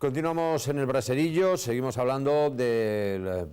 Continuamos en el braserillo, seguimos hablando del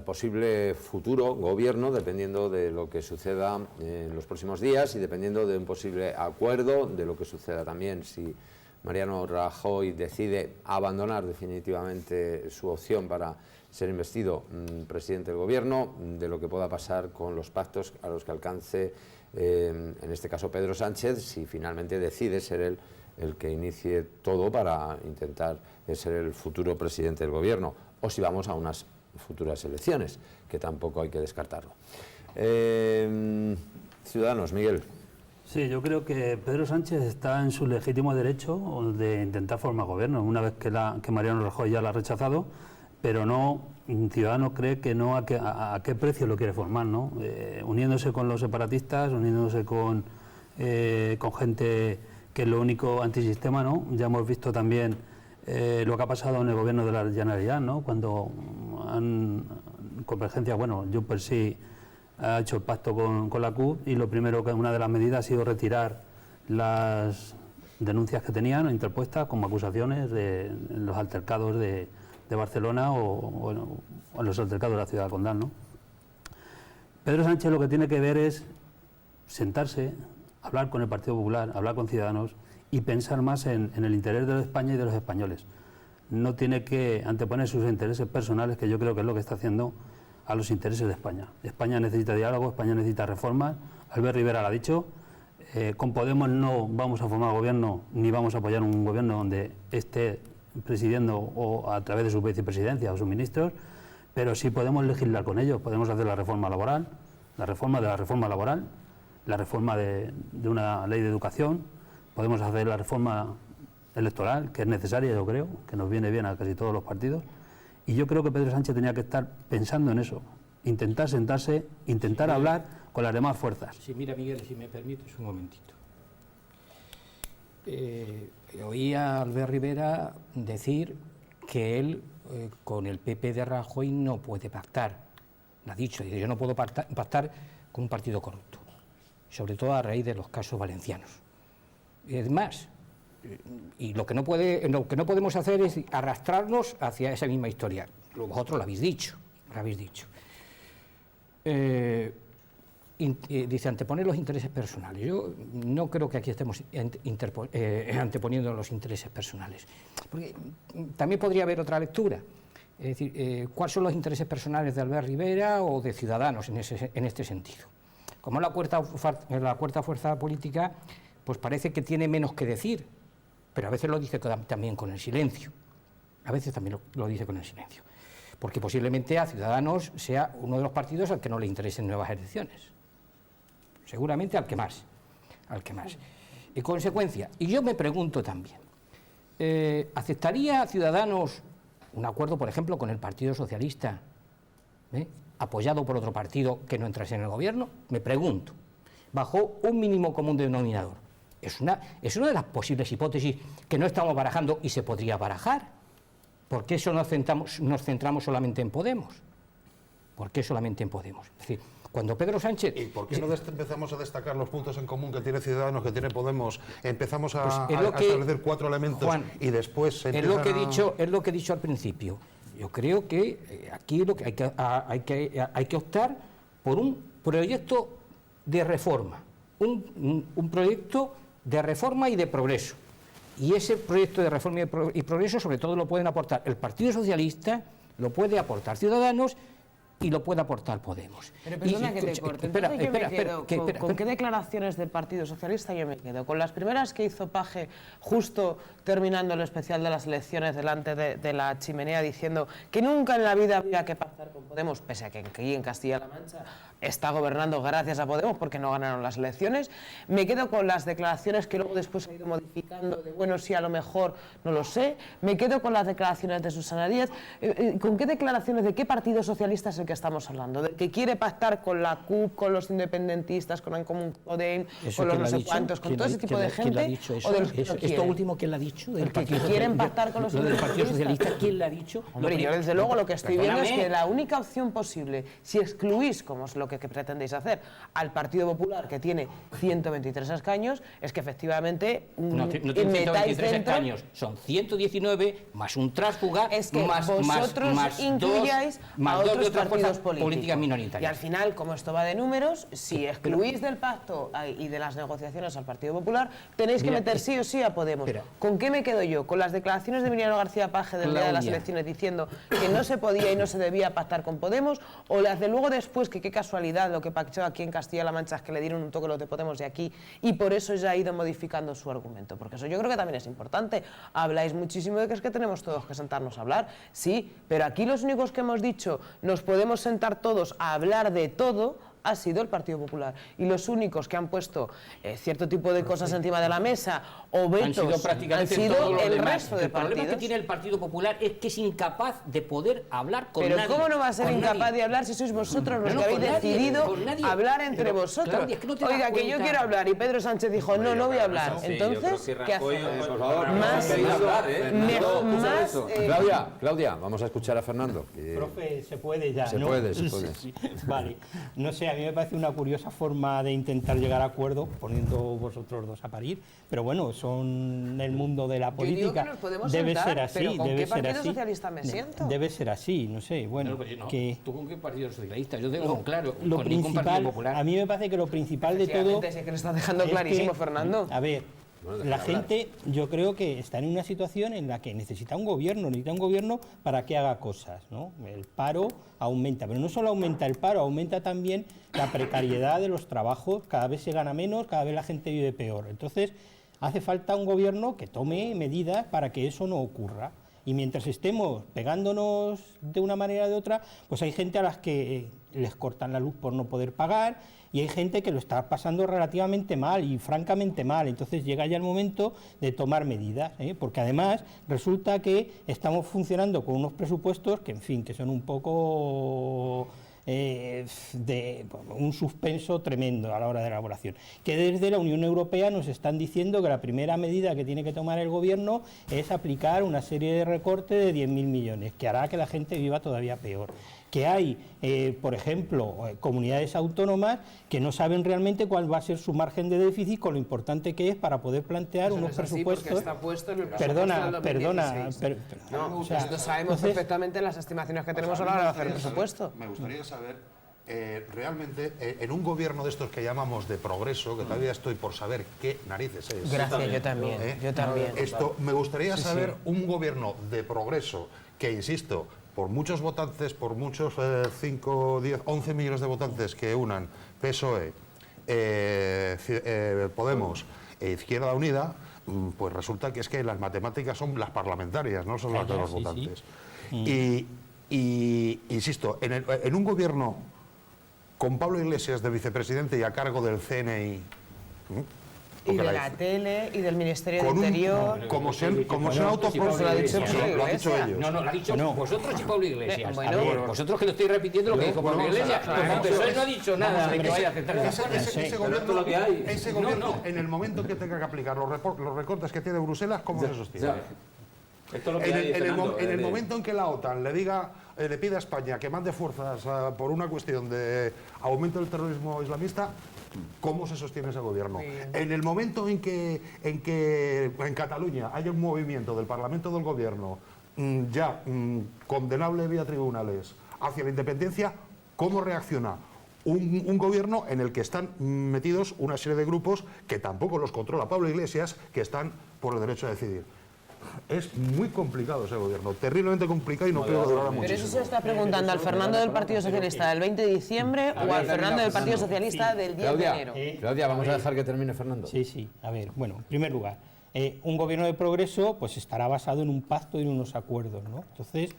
posible futuro gobierno, dependiendo de lo que suceda en los próximos días y dependiendo de un posible acuerdo, de lo que suceda también si Mariano Rajoy decide abandonar definitivamente su opción para ser investido presidente del gobierno, de lo que pueda pasar con los pactos a los que alcance, en este caso Pedro Sánchez, si finalmente decide ser él el que inicie todo para intentar ser el futuro presidente del gobierno, o si vamos a unas futuras elecciones, que tampoco hay que descartarlo. Ciudadanos, Miguel. Sí, yo creo que Pedro Sánchez está en su legítimo derecho de intentar formar gobierno, una vez que Mariano Rajoy ya lo ha rechazado, pero no, Ciudadanos cree que no a qué precio lo quiere formar, ¿no? Uniéndose con los separatistas, uniéndose con gente que es lo único antisistema, ¿no? Ya hemos visto también lo que ha pasado en el gobierno de la Generalitat, ¿no? Cuando Convergencia, bueno, Junts sí ha hecho el pacto con la CUP y lo primero que una de las medidas ha sido retirar las denuncias que tenían interpuestas como acusaciones en los altercados de Barcelona o en los altercados de la ciudad condal, ¿no? Pedro Sánchez lo que tiene que ver es sentarse, hablar con el Partido Popular, hablar con Ciudadanos y pensar más en el interés de España y de los españoles. No tiene que anteponer sus intereses personales, que yo creo que es lo que está haciendo, a los intereses de España. España necesita diálogo, España necesita reformas. Albert Rivera lo ha dicho, con Podemos no vamos a formar gobierno ni vamos a apoyar un gobierno donde esté presidiendo o a través de su vicepresidencia o sus ministros, pero sí podemos legislar con ellos, podemos hacer la reforma laboral, la reforma de la reforma laboral, la reforma de una ley de educación, podemos hacer la reforma electoral, que es necesaria, yo creo, que nos viene bien a casi todos los partidos, y yo creo que Pedro Sánchez tenía que estar pensando en eso, intentar sentarse, intentar hablar con las demás fuerzas. Sí, mira, Miguel, si me permites un momentito. Oí a Albert Rivera decir que él con el PP de Rajoy no puede pactar. Lo ha dicho, yo no puedo pactar con un partido corrupto, sobre todo a raíz de los casos valencianos. Es más, y lo que no podemos hacer es arrastrarnos hacia esa misma historia. Vosotros lo habéis dicho, dice anteponer los intereses personales. Yo no creo que aquí estemos anteponiendo los intereses personales, porque también podría haber otra lectura. Es decir, ¿cuáles son los intereses personales de Albert Rivera o de Ciudadanos en este sentido? Como la cuarta fuerza política, pues parece que tiene menos que decir, pero a veces lo dice también con el silencio. Porque posiblemente a Ciudadanos sea uno de los partidos al que no le interesen nuevas elecciones. Seguramente al que más. En consecuencia, y yo me pregunto también, ¿aceptaría Ciudadanos un acuerdo, por ejemplo, con el Partido Socialista, apoyado por otro partido que no entrase en el gobierno? Me pregunto, bajo un mínimo común denominador. Es una de las posibles hipótesis que no estamos barajando y se podría barajar. ¿Por qué eso nos centramos solamente en Podemos? Es decir, cuando Pedro Sánchez... ¿Y por qué no empezamos a destacar los puntos en común que tiene Ciudadanos, que tiene Podemos? Empezamos a establecer 4 elementos, Juan, y después se es lo que he dicho al principio. Yo creo que aquí lo que hay que optar por un proyecto de reforma, un proyecto de reforma y de progreso. Y ese proyecto de reforma y progreso sobre todo lo pueden aportar el Partido Socialista, lo puede aportar Ciudadanos y lo puede aportar Podemos. Pero perdona que te corte. ¿Con qué declaraciones del Partido Socialista yo me quedo? ¿Con las primeras que hizo Paje justo terminando el especial de las elecciones delante de la chimenea diciendo que nunca en la vida había que pactar con Podemos, pese a que aquí en Castilla-La Mancha está gobernando gracias a Podemos porque no ganaron las elecciones? Me quedo con las declaraciones que luego después ha ido modificando de bueno, sí, a lo mejor, no lo sé. Me quedo con las declaraciones de Susana Díaz. ¿Con qué declaraciones de qué Partido Socialista se que estamos hablando, del que quiere pactar con la CUP, con los independentistas, con Común Podem, con los no sé cuántos, con todo ese tipo de gente, o de los que no quieren. Esto último, ¿quién lo ha dicho? El que quieren pactar con los independentistas. Partido Socialista, ¿quién lo ha dicho? Hombre, yo desde luego lo que estoy viendo es que la única opción posible, si excluís, como es lo que pretendéis hacer, al Partido Popular, que tiene 123 escaños, es que efectivamente no tiene 123 escaños, son 119 más un tránsfuga, es que más vosotros incluyáis a otros partidos políticos minoritarias. Y al final, como esto va de números, si excluís del pacto y de las negociaciones al Partido Popular, tenéis que meter sí o sí a Podemos. ¿Con qué me quedo yo? ¿Con las declaraciones de Emiliano García Paje del día de las elecciones diciendo que no se podía y no se debía pactar con Podemos? ¿O las de luego después, que qué casualidad, lo que pactó aquí en Castilla-La Mancha es que le dieron un toque los de Podemos de aquí y por eso ya ha ido modificando su argumento? Porque eso yo creo que también es importante. Habláis muchísimo de que es que tenemos todos que sentarnos a hablar, sí, pero aquí los únicos que hemos dicho nos podemos sentar todos a hablar de todo ha sido el Partido Popular. Y los únicos que han puesto cierto tipo de cosas encima de la mesa o vetos han sido el resto de partidos. El problema que tiene el Partido Popular es que es incapaz de poder hablar con nadie. Pero ¿cómo no va a ser incapaz de hablar si sois vosotros los que habéis decidido hablar entre vosotros? Claudia, que no Oiga, que yo quiero hablar y Pedro Sánchez dijo, no voy a hablar. Entonces, ¿qué hacemos? Por favor, Claudia, vamos a escuchar a Fernando. Profe, se puede ya, se ¿no? puede. Sí. Vale. No sé, a mí me parece una curiosa forma de intentar llegar a acuerdos, poniendo vosotros dos a parir, pero bueno, son el mundo de la política. Yo digo que nos podemos debe sentar, ser así, pero ¿con debe qué ser Partido así. Socialista me siento? Debe ser así, no sé, bueno. Que ¿Tú con qué Partido Socialista? Yo tengo claro, lo con ningún Partido principal, Popular. a mí me parece que lo principal de todo... Sí, que lo está dejando es clarísimo, que, Fernando. A ver, la gente, yo creo que está en una situación en la que necesita un gobierno para que haga cosas, ¿no? El paro aumenta, pero no solo aumenta el paro, aumenta también la precariedad de los trabajos, cada vez se gana menos, cada vez la gente vive peor. Entonces, hace falta un gobierno que tome medidas para que eso no ocurra. Y mientras estemos pegándonos de una manera o de otra, pues hay gente a las que les cortan la luz por no poder pagar y hay gente que lo está pasando relativamente mal y francamente mal. Entonces llega ya el momento de tomar medidas, porque además resulta que estamos funcionando con unos presupuestos que, en fin, que son un poco... de un suspenso tremendo a la hora de la elaboración, que desde la Unión Europea nos están diciendo que la primera medida que tiene que tomar el gobierno es aplicar una serie de recortes de 10.000 millones, que hará que la gente viva todavía peor. Que hay, por ejemplo, comunidades autónomas que no saben realmente cuál va a ser su margen de déficit con lo importante que es para poder plantear unos presupuestos. Está puesto en el presupuesto Perdona. Nosotros sabemos perfectamente las estimaciones que tenemos a la hora de hacer el presupuesto. Me gustaría saber, realmente, en un gobierno de estos que llamamos de progreso, que todavía estoy por saber qué narices es. Gracias, yo también. Me gustaría saber un gobierno de progreso que, insisto, por muchos votantes, por muchos 5, 10, 11 millones de votantes que unan PSOE, Podemos e Izquierda Unida, pues resulta que es que las matemáticas son las parlamentarias, no son las de los votantes. Y insisto, en un gobierno con Pablo Iglesias de vicepresidente y a cargo del CNI... Y de la tele, y del Ministerio de Interior... Como se han autoproclamado... Lo ha dicho lo ha dicho ellos. No, lo ha dicho vosotros y Pablo Iglesias. Bueno, vosotros que lo estáis repitiendo lo que dijo Pablo Iglesias. El PSOE no ha dicho nada de que vaya a aceptar ese gobierno, en el momento que tenga que aplicar los recortes que tiene Bruselas, ¿cómo se sostiene? En el momento en que la OTAN le pida a España que mande fuerzas por una cuestión de aumento del terrorismo islamista, ¿cómo se sostiene ese gobierno? En el momento en que en Cataluña haya un movimiento del Parlamento del Gobierno condenable vía tribunales hacia la independencia, ¿cómo reacciona un gobierno en el que están metidos una serie de grupos que tampoco los controla Pablo Iglesias, que están por el derecho a decidir? Es muy complicado ese gobierno, terriblemente complicado y no creo que durará muchísimo. Pero eso se está preguntando al Fernando del Partido Socialista del 20 de diciembre o al Fernando del Partido Socialista del 10 de enero. Claudia, vamos a dejar que termine Fernando. Sí. A ver, bueno, en primer lugar, un gobierno de progreso pues estará basado en un pacto y en unos acuerdos, ¿no? Entonces,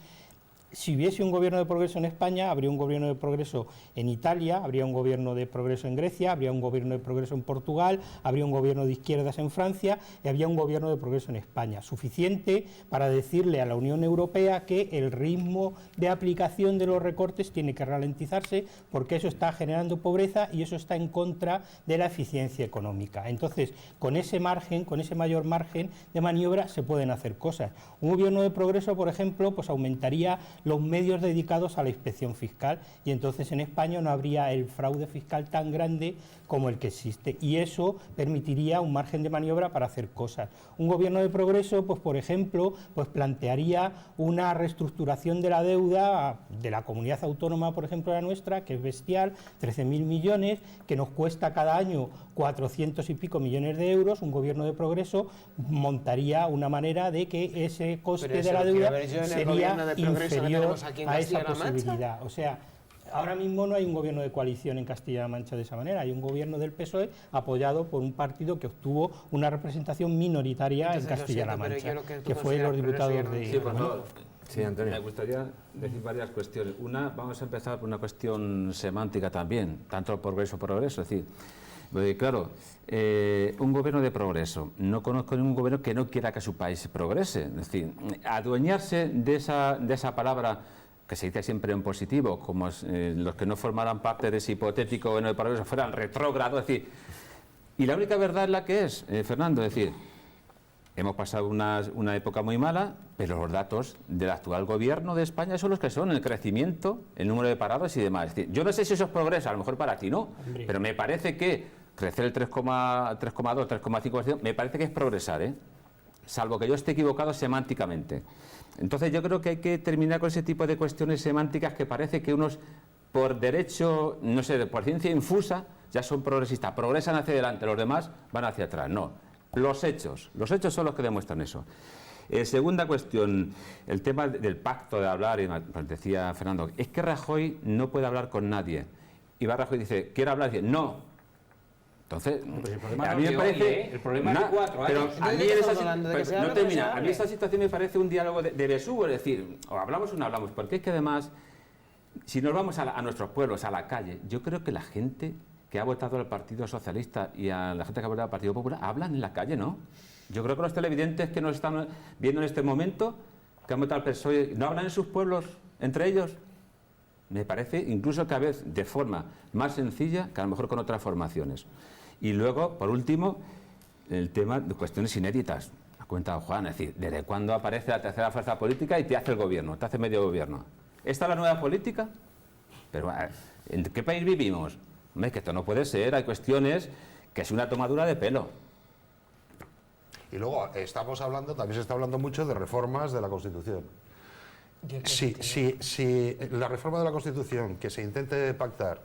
si hubiese un gobierno de progreso en España, habría un gobierno de progreso en Italia, habría un gobierno de progreso en Grecia, habría un gobierno de progreso en Portugal, habría un gobierno de izquierdas en Francia y habría un gobierno de progreso en España. Suficiente para decirle a la Unión Europea que el ritmo de aplicación de los recortes tiene que ralentizarse porque eso está generando pobreza y eso está en contra de la eficiencia económica. Entonces, con ese margen, con ese mayor margen de maniobra se pueden hacer cosas. Un gobierno de progreso, por ejemplo, pues aumentaría los medios dedicados a la inspección fiscal y entonces en España no habría el fraude fiscal tan grande como el que existe y eso permitiría un margen de maniobra para hacer cosas. Un gobierno de progreso, pues por ejemplo, pues plantearía una reestructuración de la deuda de la comunidad autónoma, por ejemplo la nuestra, que es bestial, 13.000 millones, que nos cuesta cada año 400 y pico millones de euros. Un gobierno de progreso montaría una manera de que ese coste de la deuda sería inferior a esa posibilidad. O sea, ahora mismo no hay un gobierno de coalición en Castilla-La Mancha de esa manera, hay un gobierno del PSOE apoyado por un partido que obtuvo una representación minoritaria en Castilla-La Mancha, que fue los diputados de... Sí, por favor. Sí, Antonio. Me gustaría decir varias cuestiones. Una, vamos a empezar por una cuestión semántica también, tanto progreso, es decir, claro, un gobierno de progreso. No conozco ningún gobierno que no quiera que su país progrese. Es decir, adueñarse de esa palabra que se dice siempre en positivo, como los que no formaran parte de ese hipotético gobierno de progreso fueran retrógrados, es decir, y la única verdad es la que es, Fernando, es decir, hemos pasado una época muy mala, pero los datos del actual gobierno de España son los que son, el crecimiento, el número de parados y demás. Es decir, yo no sé si eso es progreso, a lo mejor para ti no, pero me parece que crecer el 3,2, 3,5%, me parece que es progresar, salvo que yo esté equivocado semánticamente. Entonces yo creo que hay que terminar con ese tipo de cuestiones semánticas que parece que unos, por derecho, no sé, por ciencia infusa, ya son progresistas, progresan hacia adelante, los demás van hacia atrás. No, los hechos son los que demuestran eso. Segunda cuestión, el tema del pacto de hablar, y pues decía Fernando, es que Rajoy no puede hablar con nadie. Y va Rajoy y dice, ¿quiere hablar? Y dice, no. Entonces, a mí me parece... El problema es de 4 años. Pero a mí esa situación me parece un diálogo de besugo, es decir, o hablamos o no hablamos, porque es que además, si nos vamos a nuestros pueblos, a la calle, yo creo que la gente que ha votado al Partido Socialista y a la gente que ha votado al Partido Popular hablan en la calle, ¿no? Yo creo que los televidentes que nos están viendo en este momento, que han votado al PSOE, ¿no hablan en sus pueblos, entre ellos? Me parece incluso cada vez de forma más sencilla que a lo mejor con otras formaciones. Y luego, por último, el tema de cuestiones inéditas. Ha comentado Juan, es decir, ¿desde cuándo aparece la tercera fuerza política y te hace el gobierno, te hace medio gobierno? ¿Esta es la nueva política? Pero, ¿en qué país vivimos? Hombre, que esto no puede ser, hay cuestiones que es una tomadura de pelo. Y luego también se está hablando mucho de reformas de la Constitución. Si la reforma de la Constitución que se intente pactar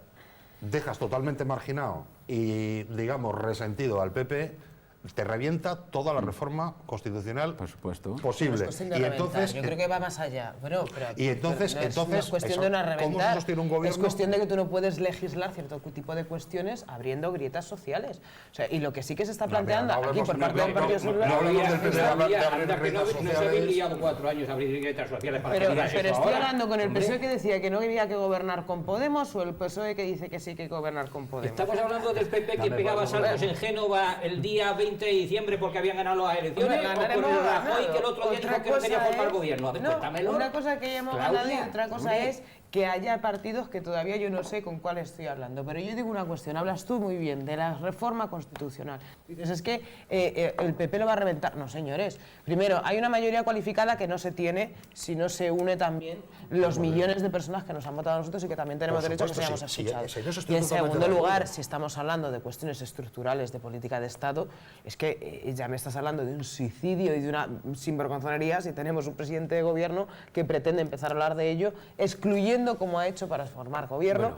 dejas totalmente marginado y, digamos, resentido al PP, te revienta toda la reforma constitucional, por supuesto, posible. Y entonces, yo creo que va más allá. Bueno, pero y entonces, no es cuestión de una reventar, ¿cómo se sostiene un gobierno? Es cuestión de que tú no puedes legislar cierto tipo de cuestiones abriendo grietas sociales. O sea, y lo que sí que se está planteando aquí por parte del Partido Popular... No hablamos del PP de abrir grietas sociales. No se habían liado 4 años a abrir grietas sociales para que digas eso. Pero estoy ahora, hablando con el PSOE que decía que no había que gobernar con Podemos o el PSOE que dice que sí que hay que gobernar con Podemos. Estamos hablando del PP que pegaba saltos en Génova el día 20 de diciembre porque habían ganado las elecciones, o con el Rajoy que el otro día dijo que no quería formar gobierno. A ver, cuéntamelo. Una cosa que hemos ganado y otra cosa es que haya partidos que todavía yo no sé con cuál estoy hablando. Pero yo digo una cuestión, hablas tú muy bien de la reforma constitucional. Dices, es que el PP lo va a reventar. No, señores. Primero, hay una mayoría cualificada que no se tiene si no se une también los millones de personas que nos han votado a nosotros y que también tenemos derecho a que seamos escuchados. Y en segundo lugar, si estamos hablando de cuestiones estructurales de política de Estado, es que ya me estás hablando de un suicidio y de una sinvergonzonería si tenemos un presidente de gobierno que pretende empezar a hablar de ello, excluyendo como ha hecho para formar gobierno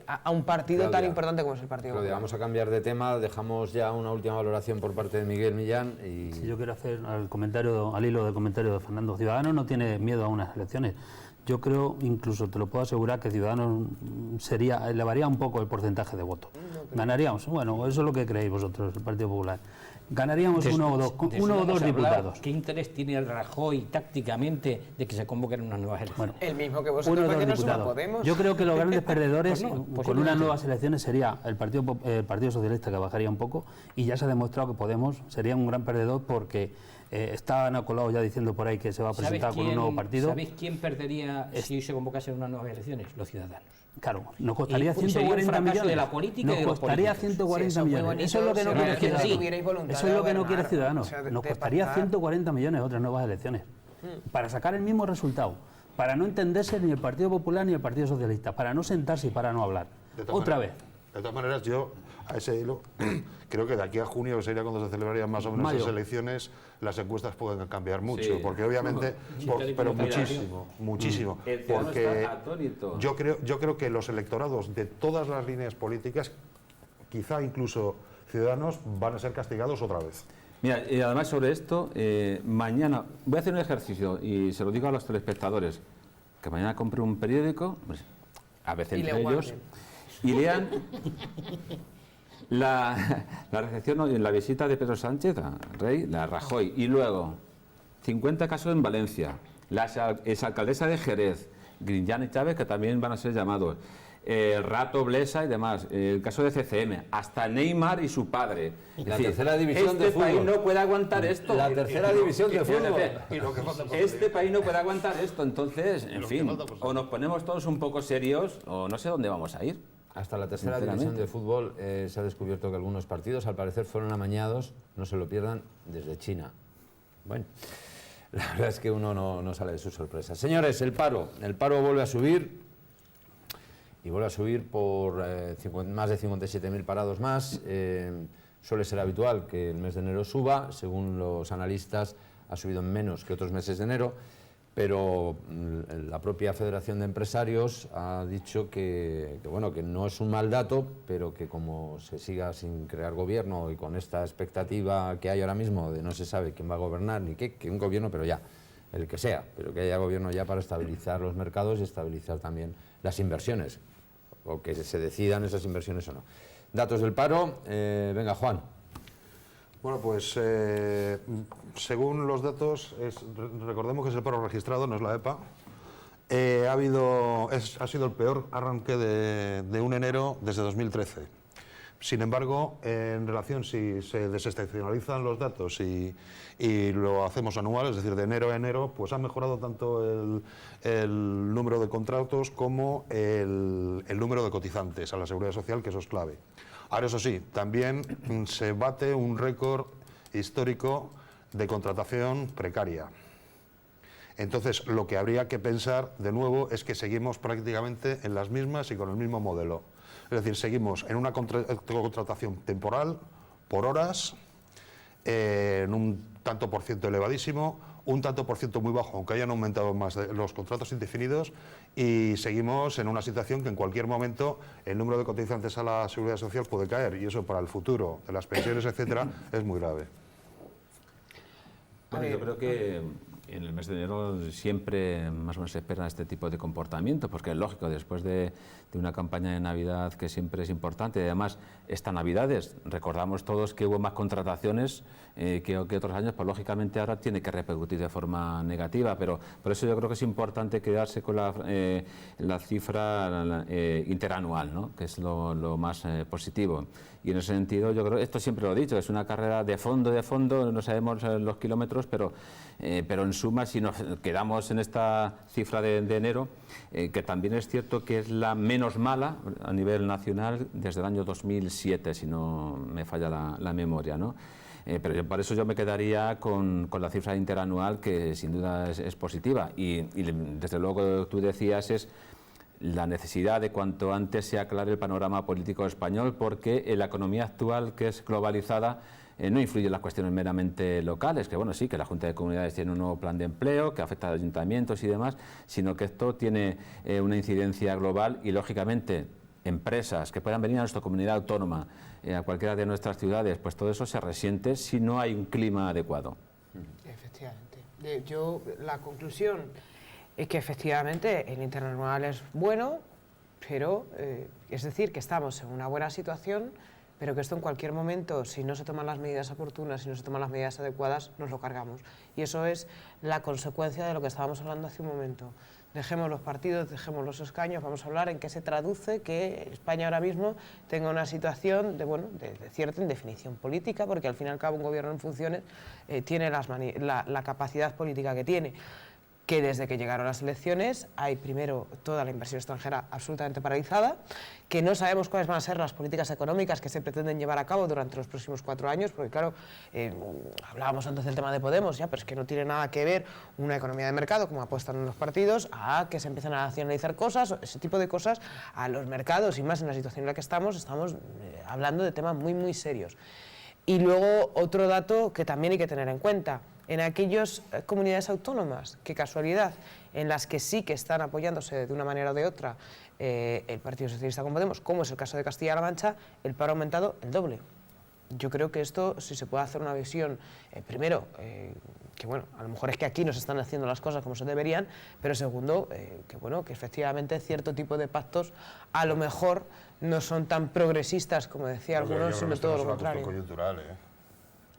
a un partido tan importante como es el Partido Popular. Vamos a cambiar de tema, dejamos ya una última valoración por parte de Miguel Millán. Sí, yo quiero hacer al hilo del comentario de Fernando. Ciudadanos no tiene miedo a unas elecciones. yo creo, incluso te lo puedo asegurar, que Ciudadanos elevaría un poco el porcentaje de votos. Ganaríamos, bueno, eso es lo que creéis vosotros, el Partido Popular. Ganaríamos uno o dos diputados. ¿Qué interés tiene Rajoy tácticamente de que se convoquen unas nuevas elecciones? El mismo que vosotros, porque no suma Podemos. Yo creo que los grandes perdedores con unas nuevas elecciones sería el Partido Socialista, que bajaría un poco, y ya se ha demostrado que Podemos sería un gran perdedor porque está Ana Colau ya diciendo por ahí que se va a presentar con un nuevo partido. ¿Sabéis quién perdería si se convocasen unas nuevas elecciones? Los ciudadanos. Claro, nos costaría 140 millones. De la política nos costaría 140 millones. Eso es lo que no quiere Ciudadanos. Eso es lo que no quiere Ciudadanos. Nos costaría 140 millones otras nuevas elecciones. Para sacar el mismo resultado. Para no entenderse ni el Partido Popular ni el Partido Socialista. Para no sentarse y para no hablar. Otra vez. De todas maneras, yo a ese hilo creo que de aquí a junio, que sería cuando se celebrarían más o menos las elecciones, las encuestas pueden cambiar mucho, porque obviamente, pero muchísimo, porque yo creo que los electorados de todas las líneas políticas, quizá incluso Ciudadanos, van a ser castigados otra vez. Mira, y además sobre esto, mañana voy a hacer un ejercicio y se lo digo a los telespectadores, que mañana compre un periódico, a veces entre ellos, y lean la recepción, la visita de Pedro Sánchez a Rey, la Rajoy, y luego 50 casos en Valencia, la exalcaldesa de Jerez, Griñán y Chávez, que también van a ser llamados, el Rato Blesa y demás, el caso de CCM, hasta Neymar y su padre. La tercera división de fútbol. Este país no puede aguantar esto. La tercera división de fútbol. Este país no puede aguantar esto. Entonces, en fin, o nos ponemos todos un poco serios o no sé dónde vamos a ir. Hasta la tercera división de fútbol se ha descubierto que algunos partidos, al parecer, fueron amañados, no se lo pierdan, desde China. Bueno, la verdad es que uno no sale de sus sorpresas. Señores, el paro vuelve a subir. Y vuelve a subir por más de 57.000 parados más. Suele ser habitual que el mes de enero suba, según los analistas ha subido menos que otros meses de enero, pero la propia Federación de Empresarios ha dicho que no es un mal dato, pero que como se siga sin crear gobierno y con esta expectativa que hay ahora mismo de no se sabe quién va a gobernar ni qué, que un gobierno, pero ya, el que sea, pero que haya gobierno ya para estabilizar los mercados y estabilizar también las inversiones, o que se decidan esas inversiones o no. Datos del paro, venga Juan. Bueno, pues según los datos, recordemos que es el paro registrado, no es la EPA. Ha sido el peor arranque de un enero desde 2013. Sin embargo, en relación, si se desestacionalizan los datos y lo hacemos anual, es decir, de enero a enero, pues ha mejorado tanto el número de contratos como el número de cotizantes a la Seguridad Social, que eso es clave. Ahora, eso sí, también se bate un récord histórico de contratación precaria. Entonces, lo que habría que pensar, de nuevo, es que seguimos prácticamente en las mismas y con el mismo modelo. Es decir, seguimos en una contratación temporal, por horas, en un tanto por ciento elevadísimo, un tanto por ciento muy bajo, aunque hayan aumentado más los contratos indefinidos, y seguimos en una situación que en cualquier momento el número de cotizantes a la Seguridad Social puede caer, y eso para el futuro de las pensiones, etcétera, es muy grave. Bueno, yo creo que en el mes de enero siempre más o menos se espera este tipo de comportamiento, porque es lógico, después de una campaña de Navidad que siempre es importante, y además estas Navidades, recordamos todos que hubo más contrataciones que otros años, pues lógicamente ahora tiene que repercutir de forma negativa, pero por eso yo creo que es importante quedarse con la cifra interanual, ¿no? Que es lo más positivo. Y en ese sentido, yo creo, esto siempre lo he dicho, es una carrera de fondo, no sabemos los kilómetros, pero en suma, si nos quedamos en esta cifra de enero, que también es cierto que es la menos mala a nivel nacional desde el año 2007, si no me falla la memoria, ¿no? Pero por eso yo me quedaría con la cifra interanual, que sin duda es positiva. Y desde luego tú decías es la necesidad de cuanto antes se aclare el panorama político español, porque en la economía actual, que es globalizada, no influye en las cuestiones meramente locales, que bueno, sí, que la Junta de Comunidades tiene un nuevo plan de empleo, que afecta a los ayuntamientos y demás, sino que esto tiene una incidencia global y, lógicamente, empresas que puedan venir a nuestra comunidad autónoma, a cualquiera de nuestras ciudades, pues todo eso se resiente si no hay un clima adecuado. Efectivamente. La conclusión es que efectivamente el internacional es bueno, pero es decir, que estamos en una buena situación, pero que esto en cualquier momento, si no se toman las medidas oportunas, si no se toman las medidas adecuadas, nos lo cargamos. Y eso es la consecuencia de lo que estábamos hablando hace un momento. Dejemos los partidos, dejemos los escaños, vamos a hablar en qué se traduce que España ahora mismo tenga una situación de cierta indefinición política, porque al fin y al cabo un gobierno en funciones tiene la capacidad política que tiene. Que desde que llegaron las elecciones hay primero toda la inversión extranjera absolutamente paralizada, que no sabemos cuáles van a ser las políticas económicas que se pretenden llevar a cabo durante los próximos 4 años, porque claro, hablábamos antes del tema de Podemos, ya, pero es que no tiene nada que ver una economía de mercado, como apuestan en los partidos, a que se empiezan a nacionalizar cosas, ese tipo de cosas, a los mercados, y más en la situación en la que estamos hablando de temas muy, muy serios. Y luego otro dato que también hay que tener en cuenta, en aquellas comunidades autónomas, qué casualidad, en las que sí que están apoyándose de una manera o de otra el Partido Socialista con Podemos, como es el caso de Castilla-La Mancha, el paro ha aumentado el doble. Yo creo que esto, si se puede hacer una visión, primero, que bueno, a lo mejor es que aquí no se están haciendo las cosas como se deberían, pero segundo, que bueno, que efectivamente cierto tipo de pactos a lo mejor no son tan progresistas como decía algunos, sino todo lo contrario.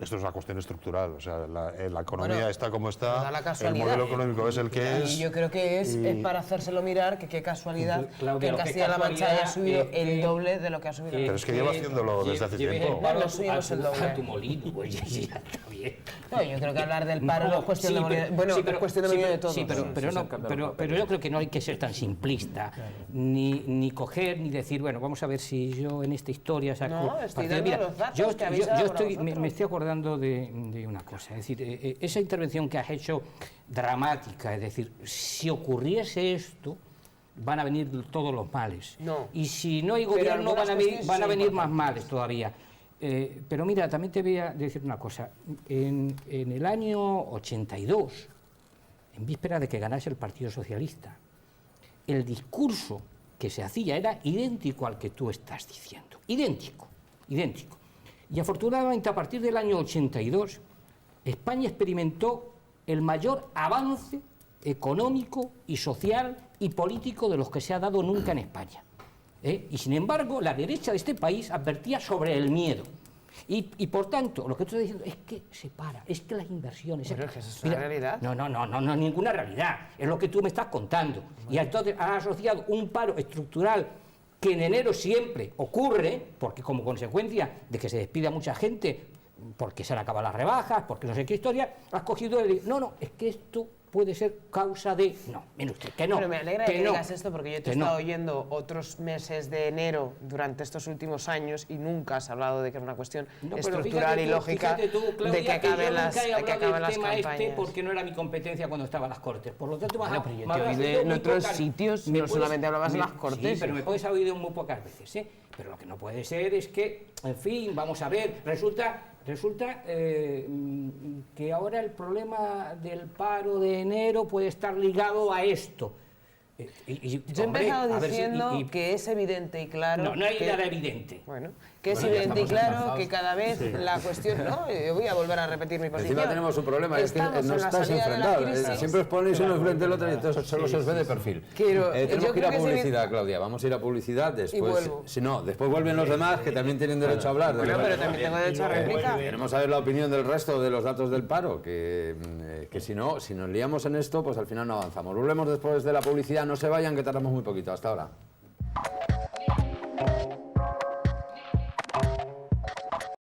Esto es una cuestión estructural, o sea, la economía está como está, el modelo modelo económico es el que es. Y yo creo que es para hacérselo mirar, que qué casualidad que en Castilla-La Mancha haya subido el doble de lo que ha subido. Pero es que lleva haciéndolo desde hace tiempo. No, subimos el doble. A tu molino, pues ya está bien. No, yo creo que hablar del paro no es cuestión de moneda. Bueno, es cuestión de moneda de todos. Sí, pero yo creo que no hay que ser tan simplista, ni coger, ni decir, bueno, vamos a ver si yo en esta historia saco. No, estoy dando los datos que habéis yo dado me estoy acordando de una cosa, es decir, esa intervención que has hecho dramática, es decir, si ocurriese esto, van a venir todos los males. No. Y si no hay gobierno, van a venir más males todavía. Pero mira, también te voy a decir una cosa. En el año 82, en víspera de que ganase el Partido Socialista, el discurso que se hacía era idéntico al que tú estás diciendo. Idéntico, idéntico. Y afortunadamente, a partir del año 82, España experimentó el mayor avance económico y social y político de los que se ha dado nunca en España. Y sin embargo, la derecha de este país advertía sobre el miedo. Y por tanto, lo que estoy diciendo es que se para, es que las inversiones... Pero es que eso es una realidad. No, ninguna realidad, es lo que tú me estás contando. Y entonces has asociado un paro estructural que en enero siempre ocurre, porque como consecuencia de que se despida mucha gente, porque se han acabado las rebajas, porque no sé qué historia, has cogido el... No, es que esto puede ser causa de... No, mire usted, que no. Pero me alegra que digas esto, porque yo te he estado oyendo otros meses de enero durante estos últimos años y nunca has hablado de que es una cuestión estructural y lógica Claudia, de que acaben las campañas. Porque no era mi competencia cuando estaba en las Cortes. Por lo tanto, en otros sitios no solamente hablabas en las Cortes. Sí, pero me puedes haber oído muy pocas veces, ¿eh? Pero lo que no puede ser es que, en fin, vamos a ver, resulta que ahora el problema del paro de enero puede estar ligado a esto. Yo he empezado diciendo que es evidente y claro... No hay nada evidente. Bueno, que es evidente y claro que cada vez la cuestión... No, yo voy a volver a repetir mi posición. Encima tenemos un problema, es que no estáis enfrentados. Siempre os ponéis uno frente al otro y entonces solo se os ve de perfil. Tenemos que ir a publicidad, Claudia. Vamos a ir a publicidad después. Si no, después vuelven los demás que también tienen derecho a hablar. Bueno, pero también tengo derecho a réplica. Queremos saber la opinión del resto de los datos del paro, que si no, si nos liamos en esto, pues al final no avanzamos. Volvemos después de la publicidad. No se vayan, que tardamos muy poquito. Hasta ahora.